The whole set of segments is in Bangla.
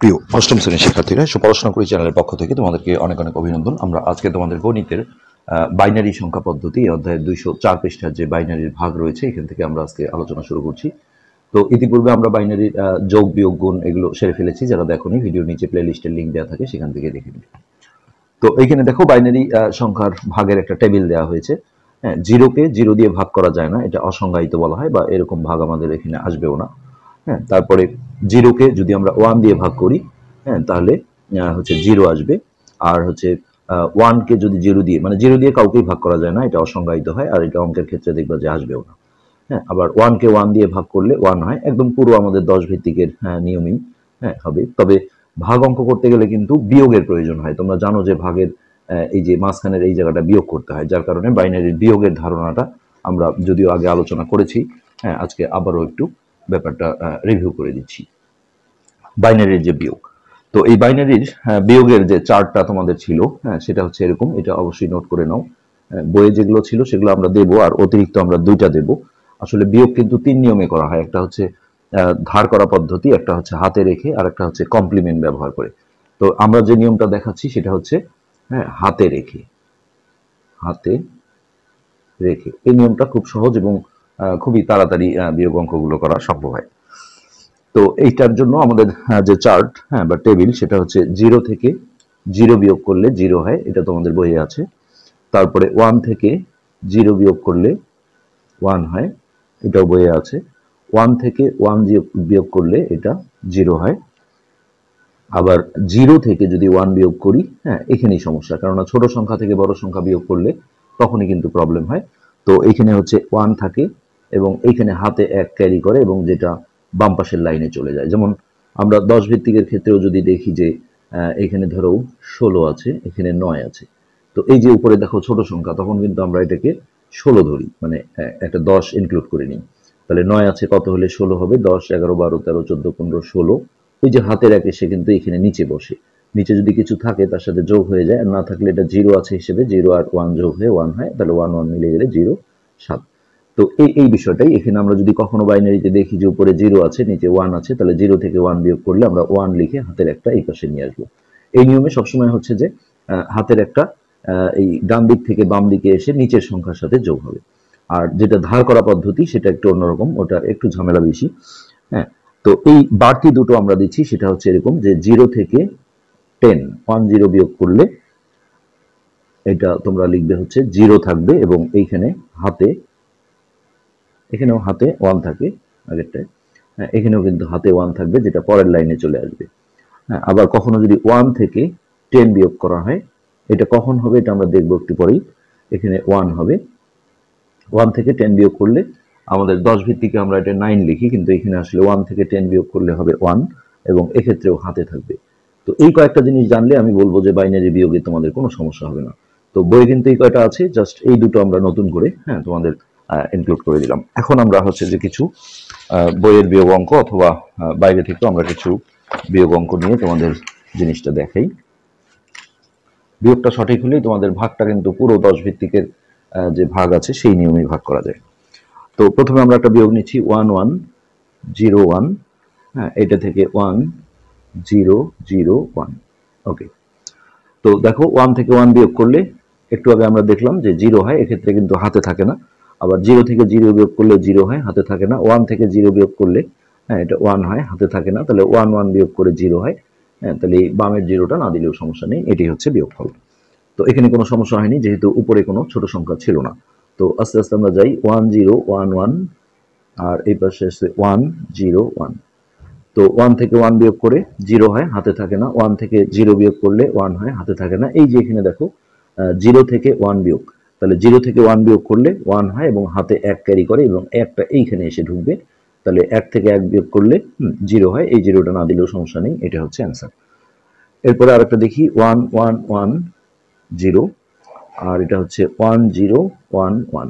প্রিয় অষ্টম শ্রেণীর শিক্ষার্থীরা পড়াশোনা করি চ্যানেলের পক্ষ থেকে তোমাদেরকে অনেক অনেক অভিনন্দন। আমরা আজকে তোমাদের গণিতের বাইনারি সংখ্যা পদ্ধতি অধ্যায়ের 204 পৃষ্ঠার যে বাইনারির ভাগ রয়েছে এখান থেকে আমরা আজকে আলোচনা শুরু করছি। তো ইতিপূর্বে আমরা বাইনারির যোগ বিয়োগ গুণ এগুলো সেরে ফেলেছি। যারা দেখোনি ভিডিওর নিচে প্লে লিস্টের লিঙ্ক দেওয়া থাকে সেখান থেকে দেখে নিবে। তো এইখানে দেখো বাইনারি সংখ্যার ভাগের একটা টেবিল দেওয়া হয়েছে। হ্যাঁ, জিরোকে জিরো দিয়ে ভাগ করা যায় না, এটা অসংজ্ঞায়িত বলা হয়, বা এরকম ভাগ আমাদের এখানে আসবেও না। হ্যাঁ, তারপরে জিরোকে যদি আমরা 1 দিয়ে ভাগ করি, হ্যাঁ, তাহলে হচ্ছে জিরো আসবে। আর হচ্ছে 1কে যদি জিরো দিয়ে, মানে জিরো দিয়ে কাউকেই ভাগ করা যায় না, এটা অসংজ্ঞায়িত হয়, আর এটা অঙ্কের ক্ষেত্রে দেখবা যে আসবেও না। হ্যাঁ, আবার 1কে 1 দিয়ে ভাগ করলে 1 হয়, একদম পুরো আমাদের 10 ভিত্তিকের নিয়মই হ্যাঁ হবে। তবে ভাগ অঙ্ক করতে গেলে কিন্তু বিয়োগের প্রয়োজন হয়। তোমরা জানো যে ভাগের এই যে মাঝখানের এই জায়গাটা বিয়োগ করতে হয়, যার কারণে বাইনারির বিয়োগের ধারণাটা আমরা যদিও আগে আলোচনা করেছি, হ্যাঁ, আজকে আবারও একটু ব্যাপারটা রিভিউ করে দিচ্ছি। বাইনারির যে বিয়োগ, তো এই বাইনারির বিয়োগের যে চার্টটা তোমাদের ছিল, হ্যাঁ, সেটা হচ্ছে এরকম। এটা অবশ্যই নোট করে নাও। বইয়ে যেগুলো ছিল সেগুলো আমরা দেবো, আর অতিরিক্ত আমরা 2টা দেবো। আসলে বিয়োগ কিন্তু 3 নিয়মে করা হয়। একটা হচ্ছে ধার করা পদ্ধতি, একটা হচ্ছে হাতে রেখে, আর একটা হচ্ছে কমপ্লিমেন্ট ব্যবহার করে। তো আমরা যে নিয়মটা দেখাচ্ছি সেটা হচ্ছে হ্যাঁ হাতে রেখে। হাতে রেখে এই নিয়মটা খুব সহজ এবং খুবই তাড়াতাড়ি বিয়োগ অঙ্কগুলো করা সম্ভব হয়। তো এইটার জন্য আমাদের যে চার্ট, হ্যাঁ, বা টেবিল, সেটা হচ্ছে 0 থেকে 0 বিয়োগ করলে 0 হয়, এটা তোমাদের বইয়ে আছে। তারপরে 1 থেকে 0 বিয়োগ করলে 1 হয়, এটাও বইয়ে আছে। 1 থেকে 1 বিয়োগ করলে এটা 0 হয়। আবার 0 থেকে যদি 1 বিয়োগ করি, হ্যাঁ, এখানেই সমস্যা, কেননা ছোট সংখ্যা থেকে বড় সংখ্যা বিয়োগ করলে তখনই কিন্তু প্রবলেম হয়। তো এখানে হচ্ছে 1 থাকে এবং এইখানে হাতে 1 ক্যারি করে, এবং যেটা বাম পাশের লাইনে চলে যায়। যেমন আমরা 10 ভিত্তিকের ক্ষেত্রেও যদি দেখি যে এখানে ধরো 16 আছে, এখানে 9 আছে। তো এই যে উপরে দেখো ছোট সংখ্যা, তখন কিন্তু আমরা এটাকে 16 ধরি, মানে একটা 10 ইনক্লুড করে নিই। তাহলে 9 আছে, কত হলে 16 হবে? 10, 11, 12, 13, 14, 15, 16। ওই যে হাতের 1 সে কিন্তু এখানে নিচে বসে। নিচে যদি কিছু থাকে তার সাথে যোগ হয়ে যায়, আর না থাকলে এটা 0 আছে হিসেবে 0 আর 1 যোগ হয়ে 1 হয়, তাহলে 1 1 মিলে গেলে 0 7। তো এই বিষয়টাই এখানে আমরা যদি কখনো বাইনারিতে দেখি যে উপরে 0 আছে নিচে 1 আছে, তাহলে 0 থেকে 1 বিয়োগ করলে আমরা 1 লিখে হাতের একটা এই পাশে নিয়ে আসবো। এই নিয়মে সবসময় হচ্ছে যে হাতের একটা এই ডান দিক থেকে বাম দিকে এসে নিচের সংখ্যার সাথে যোগ হবে। আর যেটা ধার করা পদ্ধতি সেটা একটু অন্যরকম, ওটা একটু ঝামেলা বেশি। হ্যাঁ, তো এই বাড়তি দুটো আমরা দিচ্ছি, সেটা হচ্ছে এরকম যে 0 থেকে 10 বিয়োগ করলে এটা তোমরা লিখবে হচ্ছে 0 থাকবে, এবং এইখানে হাতে, এখানেও হাতে 1 থাকে আগেরটায়, হ্যাঁ, এখানেও কিন্তু হাতে 1 থাকবে, যেটা পরের লাইনে চলে আসবে। হ্যাঁ, আবার কখনো যদি 1 থেকে 10 বিয়োগ করা হয়, এটা কখন হবে এটা আমরা দেখবো একটু পরেই। এখানে 1 হবে। 1 থেকে 10 বিয়োগ করলে আমাদের 10 ভিত্তিকে আমরা এটা 9 লিখি, কিন্তু এখানে আসলে 1 থেকে 10 বিয়োগ করলে হবে 1, এবং এক্ষেত্রেও হাতে থাকবে। তো এই কয়েকটা জিনিস জানলে আমি বলবো যে বাইনারি বিয়োগে তোমাদের কোনো সমস্যা হবে না। তো বই কিন্তু এই কয়টা আছে, জাস্ট এই দুটো আমরা নতুন করে হ্যাঁ তোমাদের ইনক্লুড করে দিলাম। এখন আমরা হচ্ছে যে কিছু বইয়ের বিয়োগ অঙ্ক অথবা বাইরে থেকেও আমরা কিছু বিয়োগ অঙ্ক নিয়ে তোমাদের জিনিসটা দেখাই। বিয়োগটা সঠিক হলেই তোমাদের ভাগটা কিন্তু পুরো 10 ভিত্তিকের যে ভাগ আছে সেই নিয়মেই ভাগ করা যায়। তো প্রথমে আমরা একটা বিয়োগ নিচ্ছি 1 1 0 1, হ্যাঁ, এটা থেকে 1 0 0 1। ওকে, তো দেখো 1 থেকে 1 বিয়োগ করলে একটু আগে আমরা দেখলাম যে 0 হয়, এক্ষেত্রে কিন্তু হাতে থাকে না। আবার 0 থেকে 0 বিয়োগ করলে 0 হয়, হাতে থাকে না। 1 থেকে 0 বিয়োগ করলে হ্যাঁ এটা 1 হয়, হাতে থাকে না। তাহলে 1 1 বিয়োগ করে 0 হয়। হ্যাঁ, তাহলে এই বামের 0টা না দিলেও সমস্যা নেই, এটি হচ্ছে বিয়োগফল। তো এখানে কোনো সমস্যা হয়নি, যেহেতু উপরে কোনো ছোট সংখ্যা ছিল না। তো আস্তে আস্তে আমরা যাই 1 0 1 1, আর এই পাশে আছে 1 0 1। তো 1 থেকে 1 বিয়োগ করে 0 হয়, হাতে থাকে না। 1 থেকে 0 বিয়োগ করলে 1 হয়, হাতে থাকে না। এই যে এখানে দেখো 0 থেকে 1 বিয়োগ, তাহলে 0 থেকে 1 বিয়োগ করলে 1 হয় এবং হাতে 1 ক্যারি করে, এবং 1টা এইখানে এসে ঢুকবে। তাহলে 1 থেকে 1 বিয়োগ করলে 0 হয়, এই 0টা না দিলেও সমস্যা নেই, এটা হচ্ছে অ্যান্সার। এরপরে আরেকটা দেখি 1 1 1 0, আর এটা হচ্ছে 1 0 1 1।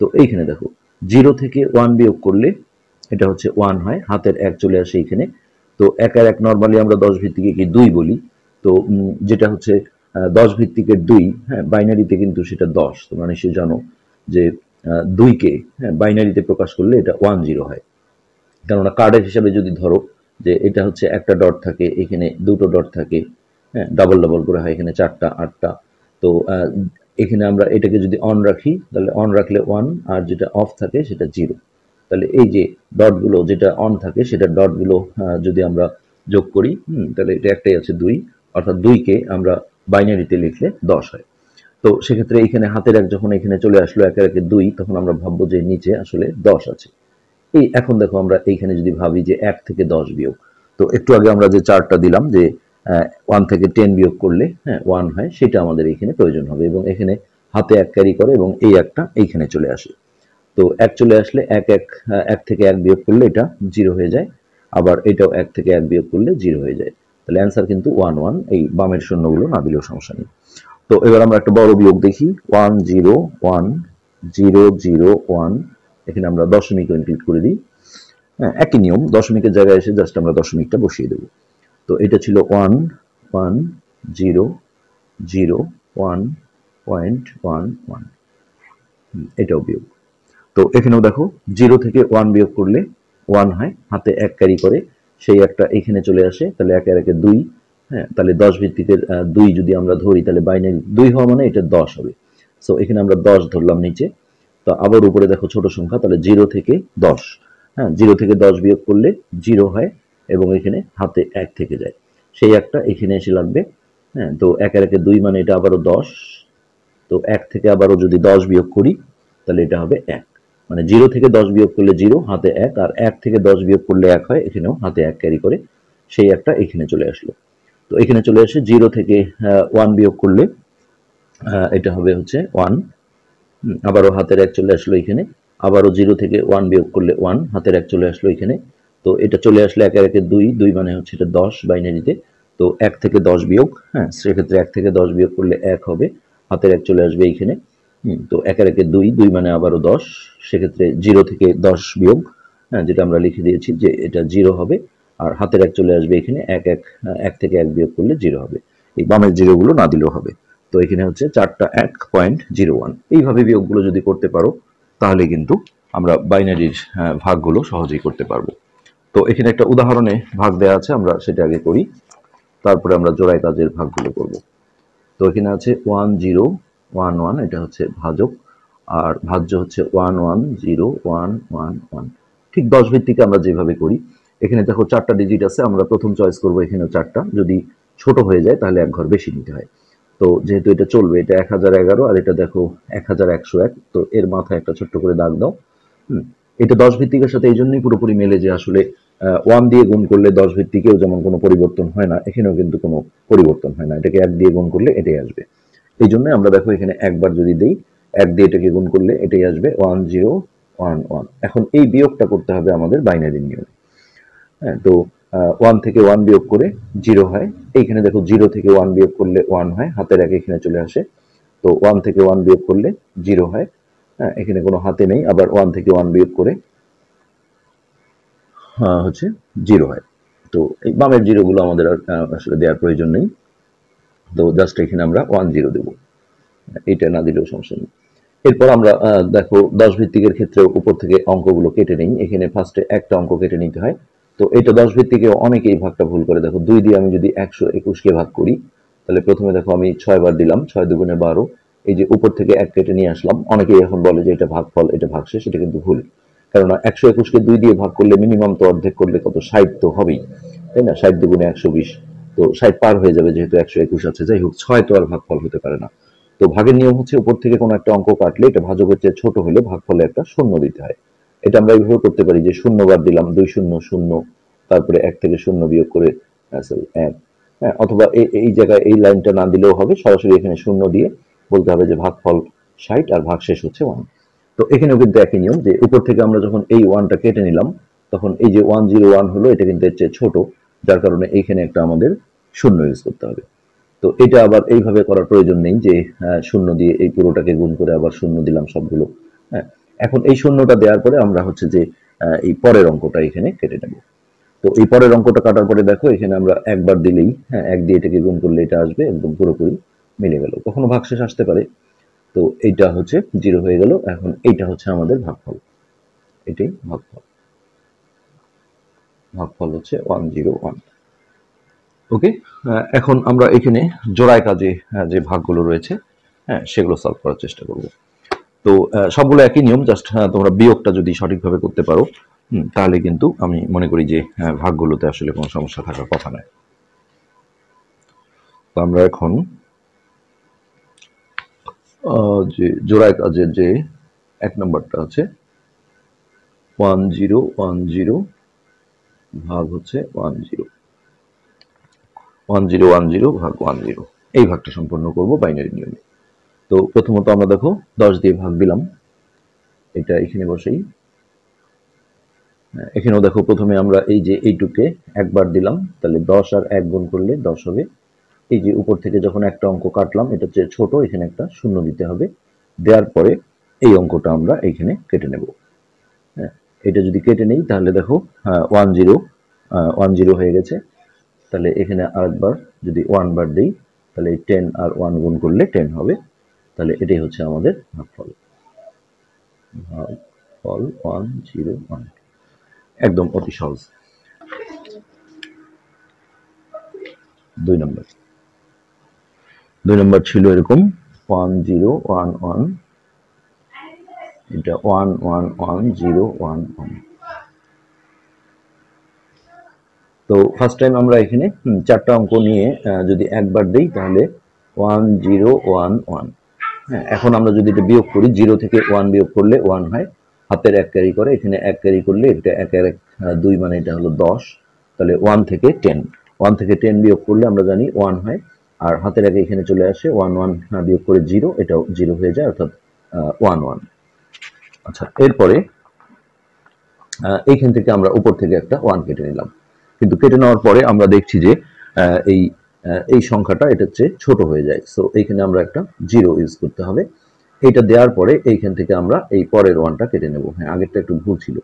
তো এইখানে দেখো 0 থেকে 1 বিয়োগ করলে এটা হচ্ছে 1 হয়, হাতের 1 চলে আসে এইখানে। তো 1 আর 1 নর্মালি আমরা 10 ভিত্তিকে কি 2 বলি। তো যেটা হচ্ছে 10 ভিত্তিকের 2, হ্যাঁ, বাইনারিতে কিন্তু সেটা 10। তোমরা নিশ্চয়ই জানো যে 2কে হ্যাঁ বাইনারিতে প্রকাশ করলে এটা 1 0 হয়, কেননা কার্ডের হিসাবে যদি ধরো যে এটা হচ্ছে একটা ডট থাকে, এখানে দুটো ডট থাকে, হ্যাঁ, ডাবল ডাবল করে হয়, এখানে 4টা 8টা। তো এখানে আমরা এটাকে যদি অন রাখি তাহলে অন রাখলে 1, আর যেটা অফ থাকে সেটা 0। তাহলে এই যে ডটগুলো যেটা অন থাকে সেটা ডটগুলো যদি আমরা যোগ করি, তাহলে এটা একটাই আছে 2, অর্থাৎ 2কে আমরা বাইনারিতে লিখলে 10 হয়। তো সেক্ষেত্রে এখানে হাতের এক যখন এখানে চলে আসলো একে একে 2, তখন আমরা ভাববো যে নিচে আসলে 10 আছে। এই এখন দেখো আমরা এইখানে যদি ভাবি যে 1 থেকে 10 বিয়োগ, তো একটু আগে আমরা যে চার্টটা দিলাম যে 1 থেকে 10 বিয়োগ করলে 1 হয়, সেটা আমাদের এখানে প্রয়োজন হবে। এবং এখানে হাতে 1 ক্যারি করে এবং এই একটা এইখানে চলে আসে। তো 1 চলে আসলে 1 থেকে 1 বিয়োগ করলে এটা 0 হয়ে যায়। আবার এটাও 1 থেকে 1 বিয়োগ করলে 0 হয়ে যায়। তাহলে অ্যান্সার কিন্তু 1 1, এই বামের শূন্যগুলো না দিলেও সমস্যা নেই। তো এবার আমরা একটা বড় বিয়োগ দেখি, 1 0 1 0 0 1। এখানে আমরা দশমিক ইনক্লুড করে দিই। হ্যাঁ, একই নিয়ম, দশমিকের জায়গায় এসে জাস্ট আমরা দশমিকটা বসিয়ে দেব। তো এটা ছিল 1 1 0 0 1.11, এটাও বিয়োগ। তো এখানেও দেখো 0 থেকে 1 বিয়োগ করলে 1 হয়, হাতে 1 ক্যারি করে, সেই একটা এখানে চলে আসে, তাহলে একে একে 2। হ্যাঁ, তাহলে 10 ভিত্তিকের 2 যদি আমরা ধরি তাহলে বাইনারি 2 হওয়া মানে এটা 10 হবে। সো এখানে আমরা 10 ধরলাম নিচে। তো আবার উপরে দেখো ছোট সংখ্যা, তাহলে 0 থেকে 10। হ্যাঁ, 0 থেকে 10 বিয়োগ করলে 0 হয় এবং এখানে হাতে 1 থেকে যায়, সেই একটা এখানে এসে লাগবে। হ্যাঁ, তো একের একে 2 মানে এটা আবারও 10। তো 1 থেকে আবারও যদি 10 বিয়োগ করি তাহলে এটা হবে 1। মানে 0 থেকে 10 বিয়োগ করলে 0, হাতে 1, আর 1 থেকে 10 বিয়োগ করলে 1 হয়, এখানেও হাতে 1 ক্যারি করে, সেই একটা এখানে চলে আসলো। তো এখানে চলে আসে 0 থেকে 1 বিয়োগ করলে এটা হবে হচ্ছে 1। আবারও হাতের 1 চলে আসলো এখানে, আবারও 0 থেকে 1 বিয়োগ করলে 1, হাতের 1 চলে আসলো এখানে। তো এটা চলে আসলে একের একে 2, 2 মানে হচ্ছে এটা 10 বাইনারিতে। তো 1 থেকে 10 বিয়োগ, হ্যাঁ, সেক্ষেত্রে 1 থেকে 10 বিয়োগ করলে 1 হবে, হাতের 1 চলে আসবে এইখানে। তো একের একে 2, 2 মানে আবারও 10, সেক্ষেত্রে 0 থেকে 10 বিয়োগ, হ্যাঁ, যেটা আমরা লিখে দিয়েছি যে এটা 0 হবে, আর হাতের 1 চলে আসবে এখানে, 1 থেকে 1 বিয়োগ করলে 0 হবে। এই বামের জিরোগুলো না দিলেও হবে। তো এখানে হচ্ছে 4টা 1.01। এইভাবে বিয়োগগুলো যদি করতে পারো তাহলে কিন্তু আমরা বাইনারির ভাগগুলো সহজেই করতে পারবো। তো এখানে একটা উদাহরণে ভাগ দেওয়া আছে, আমরা সেটা আগে করি, তারপরে আমরা জোড়ায় কাজের ভাগগুলো করব। তো এখানে আছে 1 0 1 1, এটা হচ্ছে ভাজক, আর ভাজ্য হচ্ছে 1 1 0 1 1 1। ঠিক 10 ভিত্তিকে আমরা যেভাবে করি, এখানে দেখো 4টা ডিজিট আছে, আমরা প্রথম চয়েস করব এখানেও 4টা, যদি ছোট হয়ে যায় তাহলে এক ঘর বেশি নিতে হয়। তো যেহেতু এটা চলবে, এটা 1011, আর এটা দেখো 1101, তো এর মাথায় একটা ছোট্ট করে দাগ দাও। এটা 10 ভিত্তিকের সাথে এই জন্যই পুরোপুরি মেলে যে আসলে 1 দিয়ে গুণ করলে 10 ভিত্তিকেও যেমন কোনো পরিবর্তন হয় না, এখানেও কিন্তু কোনো পরিবর্তন হয় না, এটাকে 1 দিয়ে গুণ করলে এটাই আসবে। এই জন্য আমরা দেখো এখানে একবার যদি দেই, 1 দিয়ে এটাকে গুণ করলে এটাই আসবে 1 0 1 1। এখন এই বিয়োগটা করতে হবে আমাদের বাইনারি নিয়মে। হ্যাঁ, তো 1 থেকে 1 বিয়োগ করে 0 হয়, এইখানে দেখো 0 থেকে 1 বিয়োগ করলে 1 হয়, হাতের 1 এখানে চলে আসে। তো 1 থেকে 1 বিয়োগ করলে 0 হয়, হ্যাঁ, এখানে কোনো হাতে নেই, আবার 1 থেকে 1 বিয়োগ করে হচ্ছে 0 হয়। তো এই বামের জিরোগুলো আমাদের আসলে দেওয়ার প্রয়োজন নেই। তো জাস্ট এখানে আমরা 1 0 দেবো, এটা না দিলেও সমস্যা নেই। এরপর আমরা দেখো 10 ভিত্তিকের ক্ষেত্রে উপর থেকে অঙ্কগুলো কেটে নিই। এখানে ফার্স্টে একটা অঙ্ক কেটে নিতে হয়। তো এটা 10 ভিত্তিকে অনেকেই ভাগটা ভুল করে। দেখো 2 দিয়ে আমি যদি 121কে ভাগ করি, তাহলে প্রথমে দেখো আমি 6 বার দিলাম, 6 দুগুণে 12। এই যে উপর থেকে 1 কেটে নিয়ে আসলাম, অনেকেই এখন বলে যে এটা ভাগফল, এটা ভাগশেষ, এটা কিন্তু ভুল। কেননা 121কে 2 দিয়ে ভাগ করলে মিনিমাম তো অর্ধেক করলে কত 60 তো হবেই, তাই না? 60 দুগুণে 120, তো 60 পার হয়ে যাবে যেহেতু 121 আছে। যাই হোক, 6 তো আর ভাগফল হতে পারে না। তো ভাগের নিয়ম হচ্ছে উপর থেকে কোনো একটা অঙ্ক কাটলে এটা ভাজকের চেয়ে ছোট হলে ভাগফলে একটা শূন্য দিতে হয়। এটা আমরা এইভাবে করতে পারি যে 0 বার দিলাম, 2 0 0, তারপরে 1 থেকে 0 বিয়োগ করে সরি 1। হ্যাঁ, অথবা এই জায়গায় এই লাইনটা না দিলেও হবে, সরাসরি এখানে 0 দিয়ে বলতে হবে যে ভাগফল 60 আর ভাগশেষ হচ্ছে 1। তো এখানেও কিন্তু একই নিয়ম, যে উপর থেকে আমরা যখন এই 1টা কেটে নিলাম, তখন এই যে 101 হলো, এটা কিন্তু এর চেয়ে ছোট, যার কারণে এইখানে একটা আমাদের শূন্য ইউজ করতে হবে। তো এটা আবার এইভাবে করার প্রয়োজন নেই যে 0 দিয়ে এই পুরোটাকে গুণ করে আবার 0 দিলাম সবগুলো। হ্যাঁ, এখন এই শূন্যটা দেওয়ার পরে আমরা হচ্ছে যে এই পরের অঙ্কটা এখানে কেটে নেব। তো এই পরের অঙ্কটা কাটার পরে দেখো এখানে আমরা একবার দিলেই, হ্যাঁ, 1 দিয়ে এটাকে গুণ করলে এটা আসবে, একদম পুরোপুরি মিলে গেল। কখনো ভাগশেষ আসতে পারে। তো এইটা হচ্ছে 0 হয়ে গেল। এখন এইটা হচ্ছে আমাদের ভাগফল, এটাই ভাগফল। ভাগফল হচ্ছে 101। ওকে, এখন আমরা এখানে জোড়ায় কাজে যে ভাগগুলো রয়েছে হ্যাঁ সেগুলো সলভ করার চেষ্টা করব। তো সবগুলো একই নিয়ম, জাস্ট তোমরা বিয়োগটা যদি সঠিকভাবে করতে পারো তাহলে কিন্তু আমি মনে করি যে ভাগগুলোতে আসলে কোনো সমস্যা থাকার কথা নয়। তো আমরা এখন যে জোড়ায় কাজের যে 1 নম্বরটা আছে 1010 ভাগ হচ্ছে 1010 ভাগ 10, এই ভাগটা সম্পন্ন করব বাইনারি নিয়মে। তো প্রথমত আমরা দেখো 10 দিয়ে ভাগ দিলাম, এটা এখানে বসেই। এখানেও দেখো প্রথমে আমরা এই যে এইটুকে একবার দিলাম, তাহলে 10 আর 1 গুণ করলে 10 হবে। এই যে উপর থেকে যখন একটা অঙ্ক কাটলাম এটা হচ্ছে ছোট, এখানে একটা শূন্য দিতে হবে, দেওয়ার পরে এই অঙ্কটা আমরা এইখানে কেটে নেব। হ্যাঁ, এটা যদি কেটে নেই তাহলে দেখো 10 হয়ে গেছে। তাহলে এখানে আরেকবার যদি 1 বার দিই তাহলে 10 আর 1 গুণ করলে 10 হবে। তাহলে এটাই হচ্ছে আমাদের ভাগফল 101, একদম অতি সহজ। 2 নম্বর ছিল এরকম 1011, এটা 111011। তো ফার্স্ট টাইম আমরা এখানে 4টা অঙ্ক নিয়ে যদি একবার দিই তাহলে 1011। হ্যাঁ, এখন আমরা যদি এটা বিয়োগ করি, 0 থেকে 1 বিয়োগ করলে 1 হয়, হাতের 1 ক্যারি করে, এখানে 1 ক্যারি করলে এটা 1 এর 2 মানে এটা হলো 10। তাহলে 1 থেকে 10 বিয়োগ করলে আমরা জানি 1 হয়, আর হাতের আগে এখানে চলে আসে 1 বিয়োগ করে 0, এটাও 0 হয়ে যায়, অর্থাৎ 11। আচ্ছা, এরপরে এইখান থেকে আমরা উপর থেকে একটা 1 কেটে নিলাম, কিন্তু কেটে নেওয়ার পরে আমরা দেখছি যে এই সংখ্যাটা এটার চেয়ে ছোট হয়ে যায়। সো এইখানে আমরা একটা 0 ইউজ করতে হবে। এইটা দেওয়ার পরে এইখান থেকে আমরা এই পরের 1টা কেটে নেব। হ্যাঁ, আগেরটা একটু ভুল ছিল।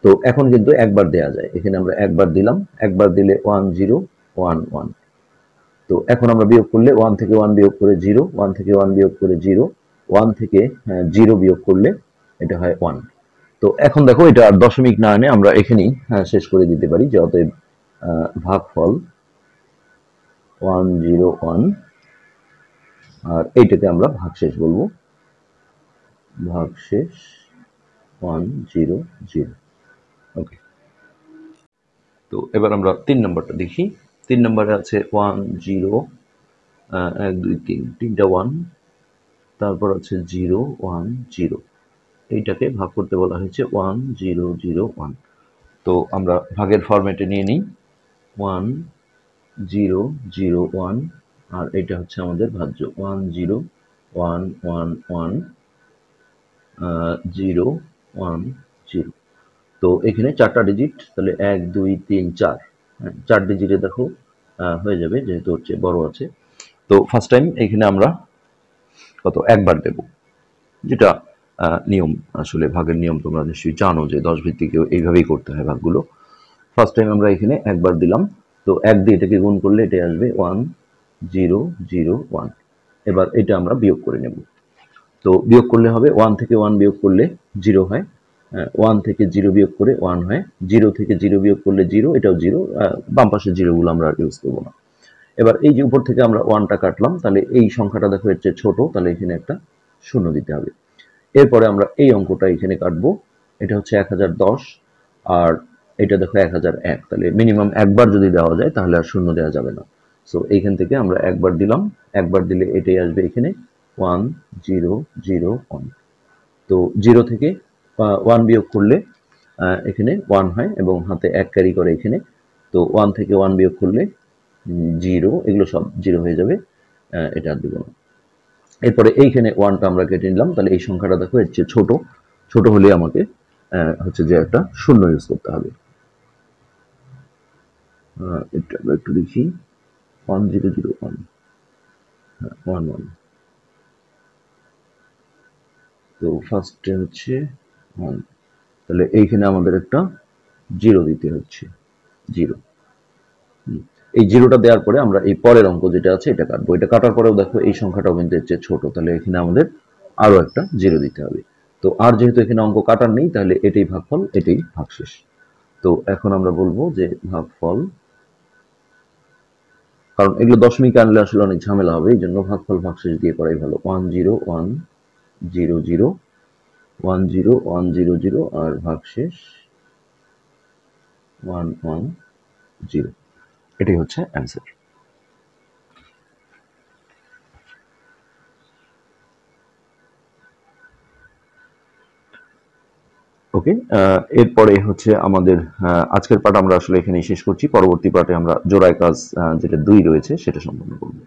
তো এখন কিন্তু একবার দেয়া যায়, এখানে আমরা একবার দিলাম, একবার দিলে 1011। তো এখন আমরা বিয়োগ করলে 1 থেকে 1 বিয়োগ করে 0, 1 থেকে 1 বিয়োগ করে 0, 1 থেকে 0 বিয়োগ করলে এটা হয় 1। তো এখন দেখো এটা আর দশমিক না এনে আমরা এখানেই শেষ করে দিতে পারি যে অতএব ভাগফল 101, আর এইটাকে আমরা ভাগশেষ বলবো, ভাগশেষ 100। ওকে, তো এবার আমরা 3 নম্বরটা দেখি। 3 নম্বরে আছে 10, 1 2 3, তিনটা 1, তারপর আছে 0 1 0, এইটাকে ভাগ করতে বলা হয়েছে 1001। তো আমরা ভাগের ফরম্যাটে নিয়ে নিই 1001, আর এটা হচ্ছে আমাদের ভাজ্য 1011010। তো এখানে 4টা ডিজিট, তাহলে 1 2 3 4, 4 ডিজিটে দেখো হয়ে যাবে, যেহেতু হচ্ছে বড় আছে। তো ফার্স্ট টাইম এখানে আমরা কত একবার দেব, যেটা নিয়ম, আসলে ভাগের নিয়ম তোমরা নিশ্চয়ই জানো যে 10 ভিত্তিকেও এইভাবেই করতে হয় ভাগগুলো। ফার্স্ট টাইম আমরা এখানে একবার দিলাম, তো 1 দিয়ে এটাকে গুণ করলে এটাই আসবে 1001। এবার এটা আমরা বিয়োগ করে নেব। তো বিয়োগ করলে হবে 1 থেকে 1 বিয়োগ করলে 0 হয়, 1 থেকে 0 বিয়োগ করে 1 হয়, 0 থেকে 0 বিয়োগ করলে 0, এটাও 0, বাম পাশের 0গুলো আমরা ইউজ করবো না। এবার এই যে উপর থেকে আমরা 1টা কাটলাম, তাহলে এই সংখ্যাটা দেখো এর চেয়ে ছোট, তাহলে এখানে একটা শূন্য দিতে হবে। এরপরে আমরা এই অঙ্কটা এখানে কাটবো, এটা হচ্ছে 1010, আর এটা দেখো 1001, তাহলে মিনিমাম একবার যদি দেওয়া যায় তাহলে আর শূন্য দেওয়া যাবে না। সো এইখান থেকে আমরা একবার দিলাম, একবার দিলে এটাই আসবে এখানে 1001। তো 0 থেকে 1 বিয়োগ করলে এখানে 1 হয়, এবং হাতে 1 ক্যারি করে এখানে। তো 1 থেকে 1 বিয়োগ করলে 0, এগুলো সব 0 হয়ে যাবে, এটা আর দিব না। এরপরে এইখানে 1টা আমরা কেটে নিলাম, তাহলে এই সংখ্যাটা দেখো এর চেয়ে ছোট হলে আমাকে হচ্ছে যে একটা শূন্য ইউজ করতে হবে। এটা আমরা একটু দেখি 1001, 11। তো ফার্স্টে হচ্ছে 1, তাহলে এইখানে আমাদের একটা 0 দিতে হচ্ছে, 0। এই 0টা দেওয়ার পরে আমরা এই পরের অঙ্ক যেটা আছে এটা কাটবো। এটা কাটার পরেও দেখো এই সংখ্যাটাও কিন্তু এর চেয়ে ছোট, তাহলে এখানে আমাদের আরো একটা 0 দিতে হবে। তো আর যেহেতু এখানে অঙ্ক কাটার নেই, তাহলে এটাই ভাগফল, এটাই ভাগশেষ। তো এখন আমরা বলবো যে ভাগফল, কারণ এগুলো দশমিকে আনলে আসলে অনেক ঝামেলা হবে, এই জন্য ভাগফল ভাগশেষ দিয়ে করাই ভালো। 10100 10100 আর ভাগশেষ 110, এটাই হচ্ছে অ্যান্সার। ওকে, এরপরে হচ্ছে আমাদের আজকের পাঠ আমরা আসলে এখানেই শেষ করছি। পরবর্তী পাঠে আমরা জোড়ায় কাজ যেটা 2 রয়েছে সেটা সম্পন্ন করব।